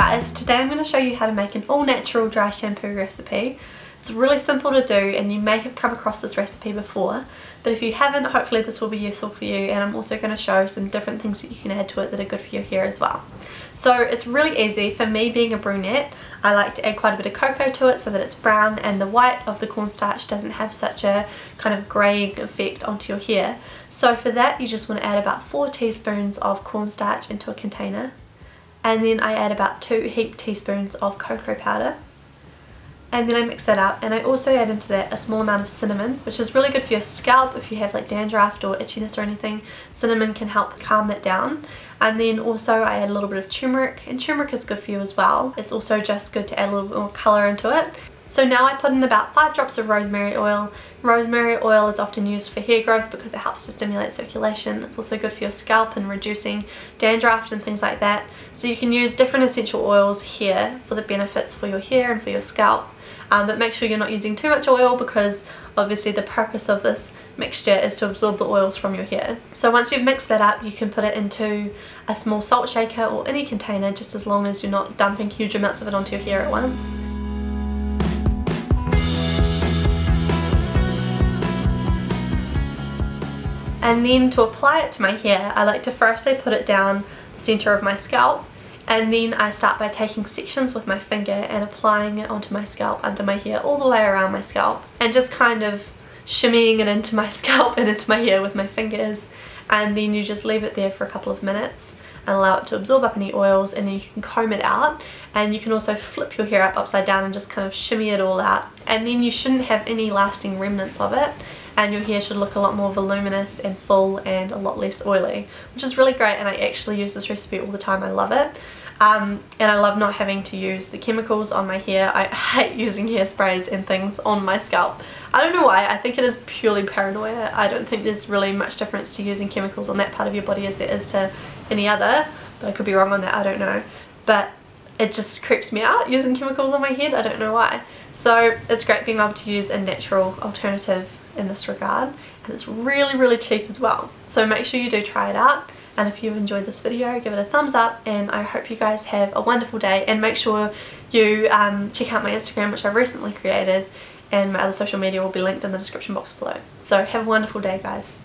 guys, today I'm going to show you how to make an all natural dry shampoo recipe. It's really simple to do and you may have come across this recipe before, but if you haven't, hopefully this will be useful for you, and I'm also going to show some different things that you can add to it that are good for your hair as well. So it's really easy. For me, being a brunette, I like to add quite a bit of cocoa to it so that it's brown and the white of the cornstarch doesn't have such a kind of greying effect onto your hair. So for that you just want to add about 4 teaspoons of cornstarch into a container. And then I add about 2 heaped teaspoons of cocoa powder, and then I mix that up, and I also add into that a small amount of cinnamon, which is really good for your scalp if you have like dandruff or itchiness or anything. Cinnamon can help calm that down. And then also I add a little bit of turmeric, and turmeric is good for you as well. It's also just good to add a little bit more colour into it. So now I put in about 5 drops of rosemary oil. Rosemary oil is often used for hair growth because it helps to stimulate circulation. It's also good for your scalp and reducing dandruff and things like that. So you can use different essential oils here for the benefits for your hair and for your scalp. But make sure you're not using too much oil, because obviously the purpose of this mixture is to absorb the oils from your hair. So once you've mixed that up, you can put it into a small salt shaker or any container, just as long as you're not dumping huge amounts of it onto your hair at once. And then to apply it to my hair, I like to firstly put it down the centre of my scalp, and then I start by taking sections with my finger and applying it onto my scalp, under my hair, all the way around my scalp, and just kind of shimmying it into my scalp and into my hair with my fingers. And then you just leave it there for a couple of minutes and allow it to absorb up any oils, and then you can comb it out, and you can also flip your hair up upside down and just kind of shimmy it all out, and then you shouldn't have any lasting remnants of it, and your hair should look a lot more voluminous and full and a lot less oily, which is really great. And I actually use this recipe all the time. I love it. And I love not having to use the chemicals on my hair. I hate using hairsprays and things on my scalp. I don't know why. I think it is purely paranoia. I don't think there's really much difference to using chemicals on that part of your body as there is to any other, but I could be wrong on that, I don't know. But it just creeps me out using chemicals on my head. I don't know why. So it's great being able to use a natural alternative in this regard, and it's really cheap as well. So make sure you do try it out, and if you've enjoyed this video, give it a thumbs up, and I hope you guys have a wonderful day. And make sure you check out my Instagram, which I've recently created, and my other social media will be linked in the description box below. So have a wonderful day, guys.